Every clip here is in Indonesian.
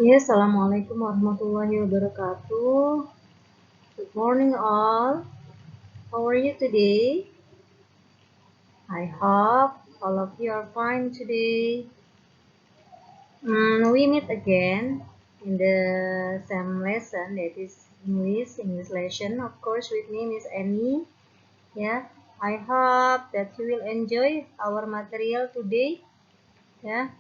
Yes, Assalamualaikum warahmatullahi wabarakatuh. Good morning all. How are you today? I hope all of you are fine today. We meet again in the same lesson, that is English lesson. Of course, with me Miss Annie. Yeah, I hope that you will enjoy our material today. Yeah.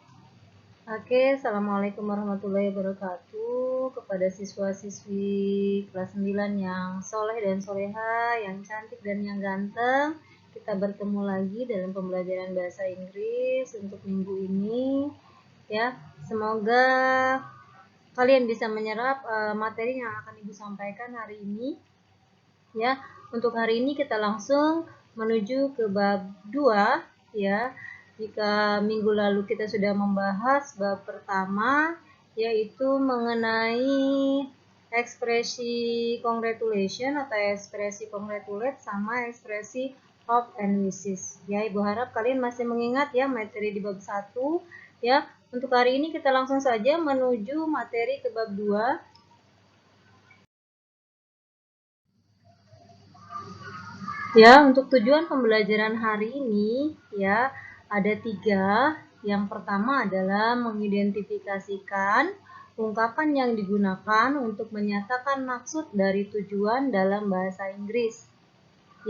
Oke, Assalamualaikum warahmatullahi wabarakatuh kepada siswa-siswi kelas 9 yang soleh dan soleha, yang cantik dan yang ganteng. Kita bertemu lagi dalam pembelajaran bahasa Inggris untuk minggu ini. Ya, semoga kalian bisa menyerap materi yang akan Ibu sampaikan hari ini. Ya, untuk hari ini kita langsung menuju ke bab 2, ya. Jika minggu lalu kita sudah membahas bab pertama, yaitu mengenai ekspresi congratulation atau ekspresi congratulate sama ekspresi hope and wishes. Ya, Ibu harap kalian masih mengingat ya materi di bab 1. Ya, untuk hari ini kita langsung saja menuju materi ke bab 2. Ya, untuk tujuan pembelajaran hari ini, ya, ada 3. Yang pertama adalah mengidentifikasikan ungkapan yang digunakan untuk menyatakan maksud dari tujuan dalam bahasa Inggris.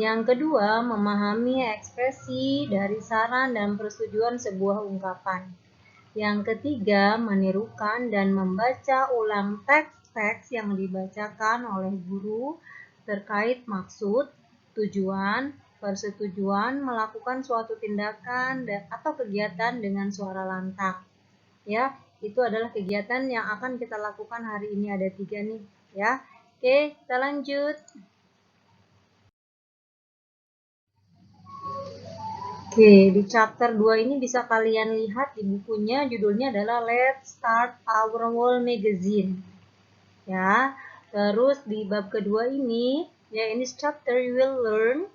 Yang kedua, memahami ekspresi dari saran dan persetujuan sebuah ungkapan. Yang ketiga, menirukan dan membaca ulang teks-teks yang dibacakan oleh guru terkait maksud, tujuan, persetujuan, melakukan suatu tindakan atau kegiatan dengan suara lantang. Ya, itu adalah kegiatan yang akan kita lakukan hari ini, ada 3 nih, ya. Oke, kita lanjut. Oke, di chapter 2 ini bisa kalian lihat di bukunya, judulnya adalah Let's Start Our World Magazine. Ya, terus di bab kedua ini, ya ini chapter you will learn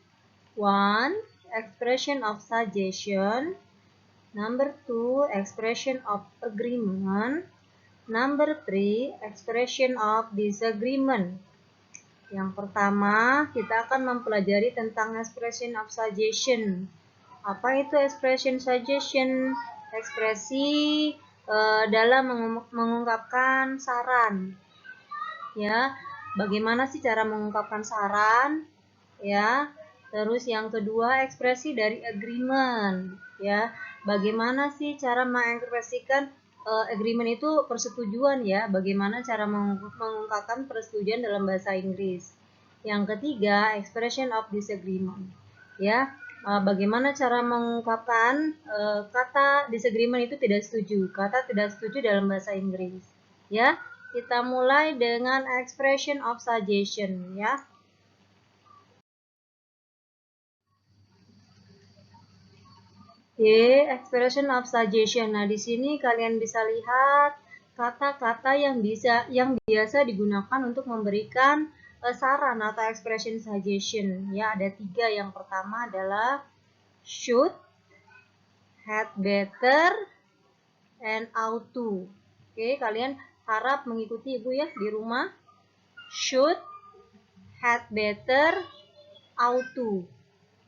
1. Expression of suggestion. Number 2. Expression of agreement. Number 3. Expression of disagreement. Yang pertama, kita akan mempelajari tentang expression of suggestion. Apa itu expression suggestion? Ekspresi dalam mengungkapkan saran. Ya, bagaimana sih cara mengungkapkan saran? Ya, terus yang kedua ekspresi dari agreement. Ya, bagaimana sih cara mengekspresikan agreement itu persetujuan ya? Bagaimana cara mengungkapkan persetujuan dalam bahasa Inggris? Yang ketiga, expression of disagreement. Ya, bagaimana cara mengungkapkan kata disagreement itu tidak setuju, kata tidak setuju dalam bahasa Inggris. Ya, kita mulai dengan expression of suggestion ya. Oke, expression of suggestion. Nah, di sini kalian bisa lihat kata-kata yang biasa digunakan untuk memberikan saran atau expression suggestion. Ya, ada 3. Yang pertama adalah should, had better, and ought to. Oke, kalian harap mengikuti Ibu ya di rumah. Should, had better, ought to.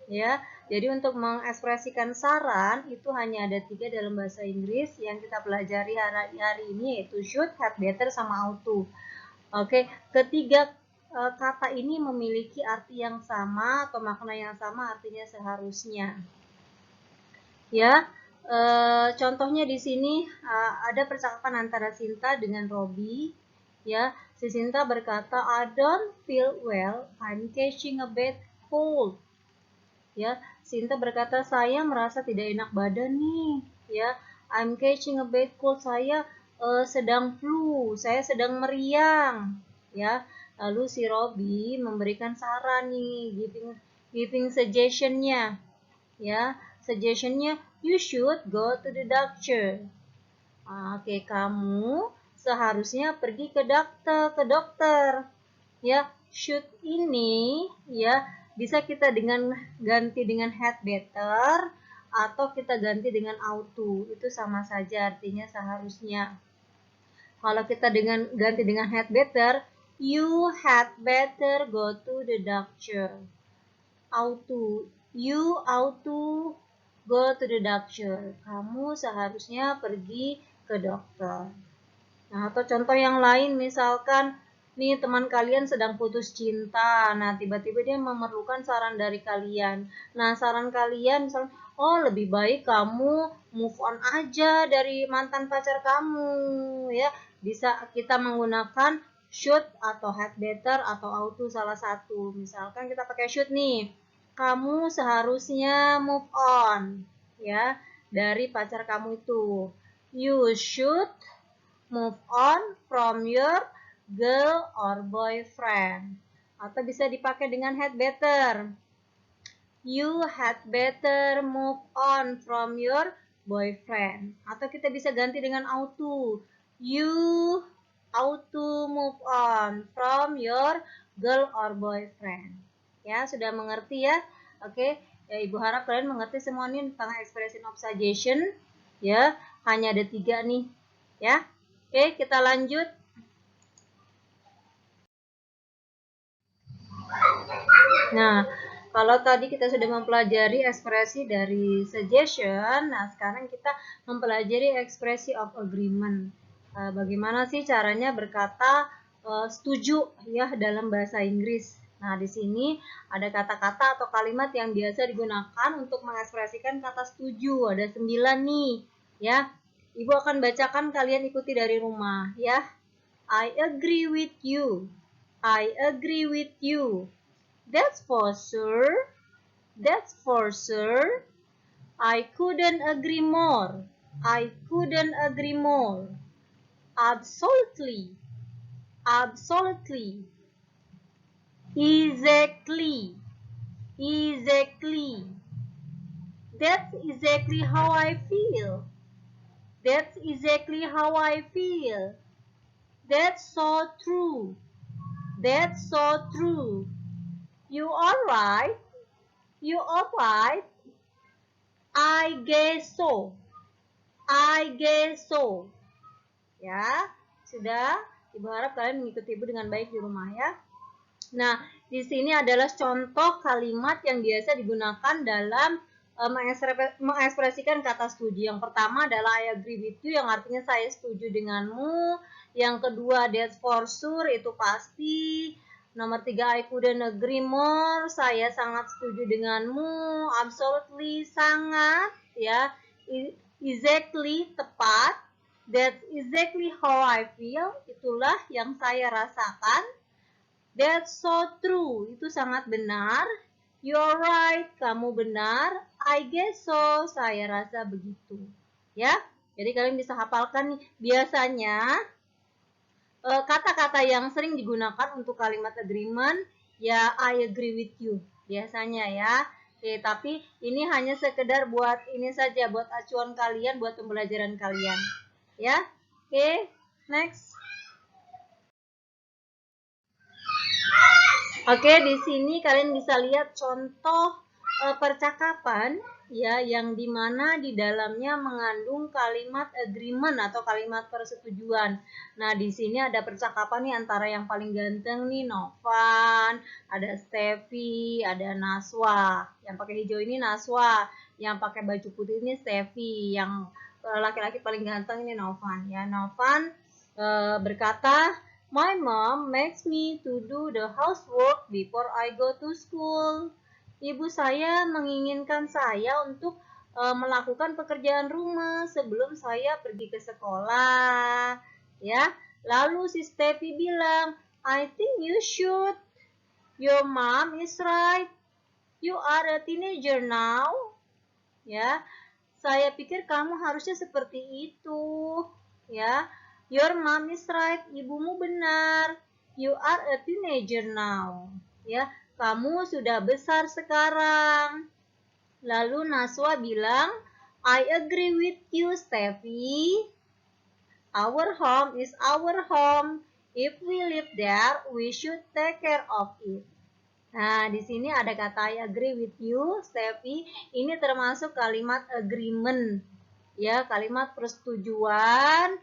Ya, jadi untuk mengekspresikan saran itu hanya ada 3 dalam bahasa Inggris yang kita pelajari hari ini, yaitu should, had better, sama ought to. Oke, ketiga kata ini memiliki arti yang sama atau makna yang sama, artinya seharusnya. Ya, contohnya di sini ada percakapan antara Sinta dengan Robi. Ya, si Sinta berkata, I don't feel well, I'm catching a bad cold. Ya, Sinta berkata, saya merasa tidak enak badan nih. Ya, I'm catching a bad cold, saya sedang flu, saya sedang meriang. Ya, lalu si Robi memberikan saran nih, giving suggestionnya. Ya, suggestionnya, you should go to the doctor. Oke, kamu seharusnya pergi ke dokter. Ya, should ini ya bisa kita ganti dengan had better atau kita ganti dengan ought to. Itu sama saja artinya seharusnya. Kalau kita ganti dengan had better, you had better go to the doctor. You ought to go to the doctor. Kamu seharusnya pergi ke dokter. Nah, atau contoh yang lain, misalkan nih teman kalian sedang putus cinta. Nah, tiba-tiba dia memerlukan saran dari kalian. Nah, saran kalian misalnya, oh lebih baik kamu move on aja dari mantan pacar kamu, ya. Bisa kita menggunakan should atau had better atau ought to salah satu. Misalkan kita pakai should nih. Kamu seharusnya move on, ya, dari pacar kamu itu. You should move on from your girl or boyfriend. Atau bisa dipakai dengan had better. You had better move on from your boyfriend. Atau kita bisa ganti dengan ought to. You ought to move on from your girl or boyfriend. Ya, sudah mengerti ya? Oke, ya, Ibu harap kalian mengerti semua ini tentang expression of suggestion. Ya, hanya ada 3 nih. Ya, oke, kita lanjut. Nah, kalau tadi kita sudah mempelajari ekspresi dari suggestion, nah sekarang kita mempelajari ekspresi of agreement. Bagaimana sih caranya berkata setuju ya dalam bahasa Inggris. Nah, di sini ada kata-kata atau kalimat yang biasa digunakan untuk mengekspresikan kata setuju. Ada 9 nih, ya. Ibu akan bacakan, kalian ikuti dari rumah, ya. I agree with you. I agree with you. That's for sure. That's for sure. I couldn't agree more. I couldn't agree more. Absolutely. Absolutely. Exactly. Exactly. That's exactly how I feel. That's exactly how I feel. That's so true. That's so true. You are right. You are right. I guess so. I guess so. Ya, sudah. Ibu harap kalian mengikuti Ibu dengan baik di rumah ya. Nah, di sini adalah contoh kalimat yang biasa digunakan dalam mengekspresikan kata setuju. Yang pertama adalah I agree with you, yang artinya saya setuju denganmu. Yang kedua, that's for sure, itu pasti. Nomor 3, I couldn't agree more, saya sangat setuju denganmu. Absolutely, sangat, ya. Exactly, tepat. That's exactly how I feel, itulah yang saya rasakan. That's so true, itu sangat benar. You're right, kamu benar. I guess so, saya rasa begitu. Ya, jadi kalian bisa hafalkan nih. Biasanya kata-kata yang sering digunakan untuk kalimat agreement, ya I agree with you. Biasanya ya. Oke, tapi ini hanya sekedar buat ini saja, buat acuan kalian, buat pembelajaran kalian. Ya, oke, next. Oke, di sini kalian bisa lihat contoh percakapan ya yang dimana di dalamnya mengandung kalimat agreement atau kalimat persetujuan. Nah, di sini ada percakapan nih antara yang paling ganteng nih Novan, ada Steffi, ada Naswa. Yang pakai hijau ini Naswa, yang pakai baju putih ini Steffi, yang laki-laki paling ganteng ini Novan ya. Novan berkata, my mom makes me to do the housework before I go to school. Ibu saya menginginkan saya untuk melakukan pekerjaan rumah sebelum saya pergi ke sekolah. Ya, lalu si Steffi bilang, I think you should. Your mom is right. You are a teenager now. Ya, saya pikir kamu harusnya seperti itu. Ya. Your mom is right, ibumu benar. You are a teenager now. Ya, kamu sudah besar sekarang. Lalu Naswa bilang, I agree with you, Steffi. Our home is our home. If we live there, we should take care of it. Nah, di sini ada kata I agree with you, Steffi. Ini termasuk kalimat agreement. Ya, kalimat persetujuan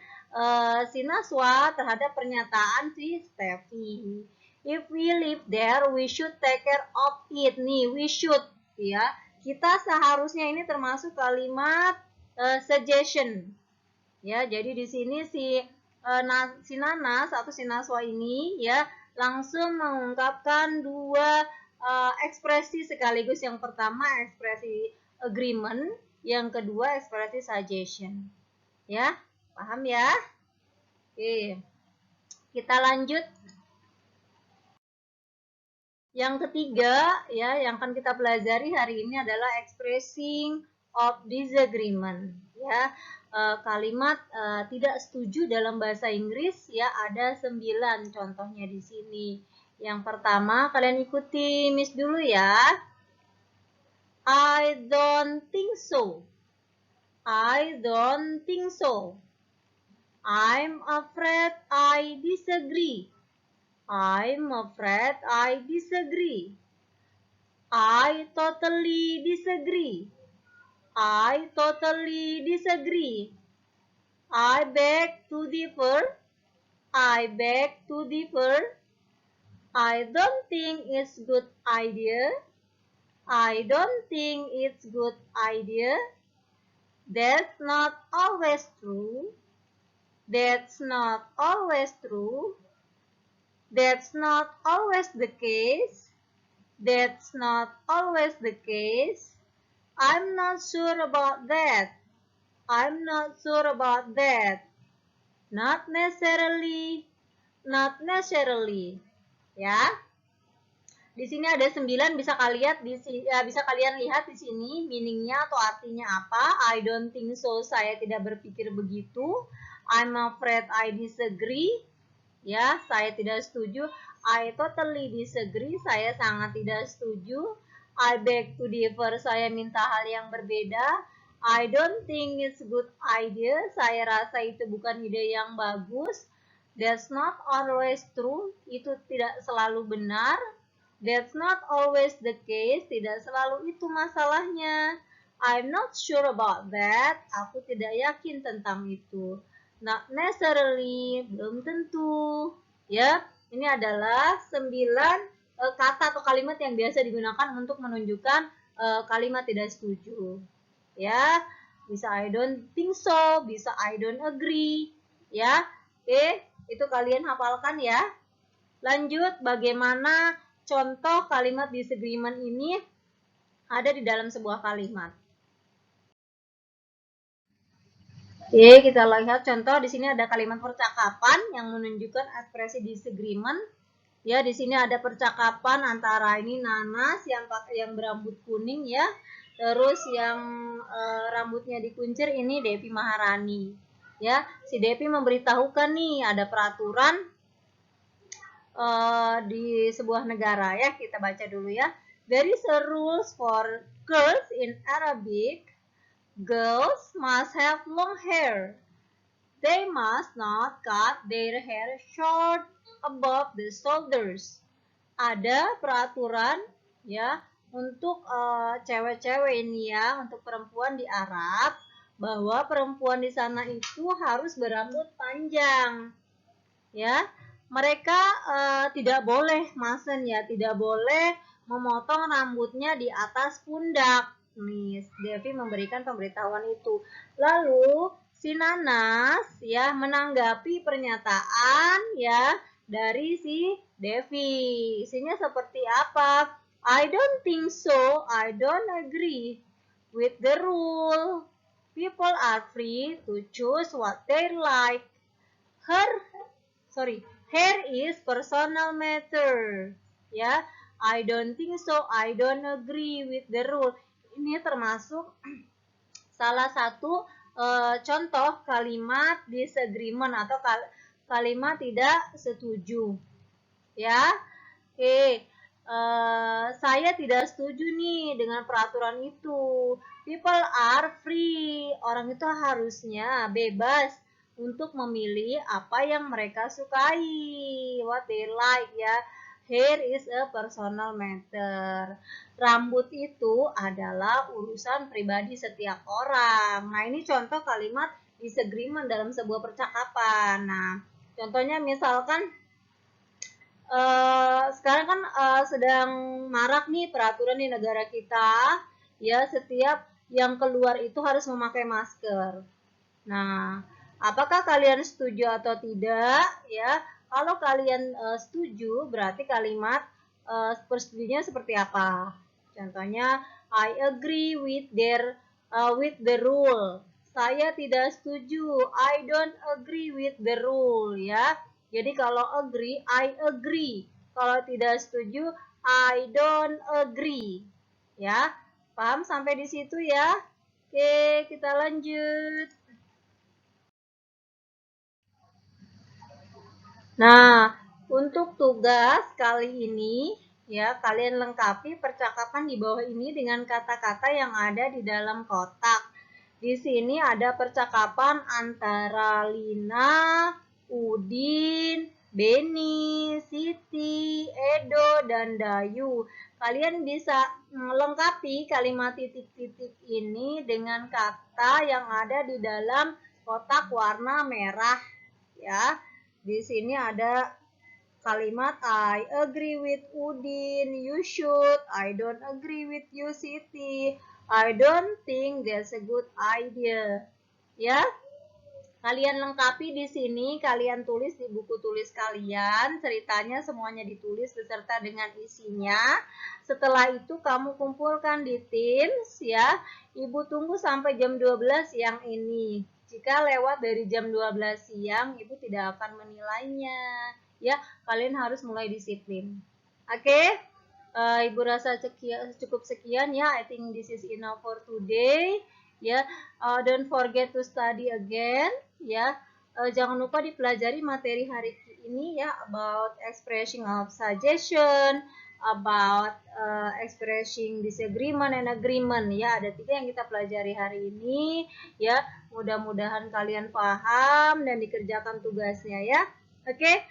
Sinaswa terhadap pernyataan si Steffi. If we live there, we should take care of it. Nih, we should, ya. Kita seharusnya ini termasuk kalimat suggestion. Ya, jadi di sini si Nanas atau si Naswa ini ya langsung mengungkapkan dua ekspresi sekaligus. Yang pertama ekspresi agreement, yang kedua ekspresi suggestion. Ya, paham ya? Oke. Kita lanjut. Yang ketiga ya yang akan kita pelajari hari ini adalah expressing of disagreement ya. Kalimat tidak setuju dalam bahasa Inggris ya ada 9 contohnya di sini. Yang pertama kalian ikuti Miss dulu ya. I don't think so. I don't think so. I'm afraid I disagree. I'm afraid I disagree. I totally disagree. I totally disagree. I beg to differ. I beg to differ. I don't think it's good idea. I don't think it's good idea. That's not always true. That's not always true. That's not always the case. That's not always the case. I'm not sure about that. I'm not sure about that. Not necessarily. Not necessarily. Ya. Di sini ada 9 bisa kalian lihat di sini meaningnya atau artinya apa. I don't think so, saya tidak berpikir begitu. I'm afraid I disagree. Ya, saya tidak setuju. I totally disagree, saya sangat tidak setuju. I beg to differ, saya minta hal yang berbeda. I don't think it's good idea, saya rasa itu bukan ide yang bagus. That's not always true, itu tidak selalu benar. That's not always the case, tidak selalu itu masalahnya. I'm not sure about that, aku tidak yakin tentang itu. Not necessarily, belum tentu. Ya, ini adalah 9 kata atau kalimat yang biasa digunakan untuk menunjukkan kalimat tidak setuju. Ya, bisa I don't think so, bisa I don't agree. Ya, oke, itu kalian hafalkan ya. Lanjut, bagaimana contoh kalimat disagreement ini ada di dalam sebuah kalimat. Oke, kita lihat contoh di sini ada kalimat percakapan yang menunjukkan ekspresi disagreement. Ya, di sini ada percakapan antara ini Nanas yang berambut kuning ya. Terus yang rambutnya dikuncir ini Devi Maharani. Ya, si Devi memberitahukan nih ada peraturan di sebuah negara ya. Kita baca dulu ya. There is a rules for girls in Arabic. Girls must have long hair. They must not cut their hair short above the shoulders. Ada peraturan ya untuk cewek-cewek ini ya, untuk perempuan di Arab, bahwa perempuan di sana itu harus berambut panjang. Ya, mereka tidak boleh masen ya, tidak boleh memotong rambutnya di atas pundak. Miss Devi memberikan pemberitahuan itu. Lalu si Nanas ya menanggapi pernyataan ya dari si Devi. Isinya seperti apa? I don't think so. I don't agree with the rule. People are free to choose what they like. Hair is personal matter. Ya, I don't think so. I don't agree with the rule. Ini termasuk salah satu contoh kalimat disagreement atau kalimat tidak setuju. Ya, oke. Saya tidak setuju nih dengan peraturan itu. People are free. Orang itu harusnya bebas untuk memilih apa yang mereka sukai. What they like ya. Hair is a personal matter. Rambut itu adalah urusan pribadi setiap orang. Nah, ini contoh kalimat disagreement dalam sebuah percakapan. Nah, contohnya misalkan sekarang kan sedang marak nih peraturan di negara kita, ya setiap yang keluar itu harus memakai masker. Nah, apakah kalian setuju atau tidak? Ya, kalau kalian setuju, berarti kalimat persetujuannya seperti apa? Contohnya, I agree with the rule. Saya tidak setuju. I don't agree with the rule, ya. Jadi kalau agree, I agree. Kalau tidak setuju, I don't agree. Ya, paham sampai di situ ya? Oke, kita lanjut. Nah, untuk tugas kali ini, ya, kalian lengkapi percakapan di bawah ini dengan kata-kata yang ada di dalam kotak. Di sini ada percakapan antara Lina, Udin, Beni, Siti, Edo, dan Dayu. Kalian bisa melengkapi kalimat titik-titik ini dengan kata yang ada di dalam kotak warna merah, ya. Di sini ada kalimat I agree with Udin, you should. I don't agree with you, Siti. I don't think that's a good idea. Ya, kalian lengkapi di sini, kalian tulis di buku tulis kalian, ceritanya semuanya ditulis beserta dengan isinya. Setelah itu kamu kumpulkan di Teams ya. Ibu tunggu sampai jam 12 siang ini. Jika lewat dari jam 12 siang, Ibu tidak akan menilainya. Ya, kalian harus mulai disiplin. Oke? Ibu rasa cukup sekian ya. I think this is enough for today. Ya, don't forget to study again. Ya, jangan lupa dipelajari materi hari ini ya, about expressing of suggestion, about expressing disagreement and agreement. Ya, ada 3 yang kita pelajari hari ini. Ya, mudah-mudahan kalian paham dan dikerjakan tugasnya ya. Oke,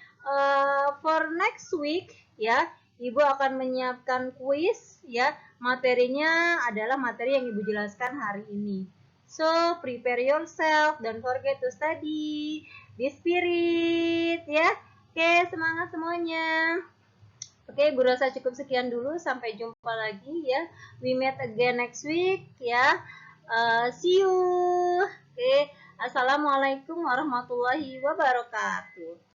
for next week ya. Ibu akan menyiapkan kuis ya. Materinya adalah materi yang Ibu jelaskan hari ini. So, prepare yourself, don't forget to study. Be spirit ya. Oke, semangat semuanya. Oke, Ibu rasa cukup sekian dulu. Sampai jumpa lagi ya. We meet again next week ya. See you. Oke, assalamualaikum warahmatullahi wabarakatuh.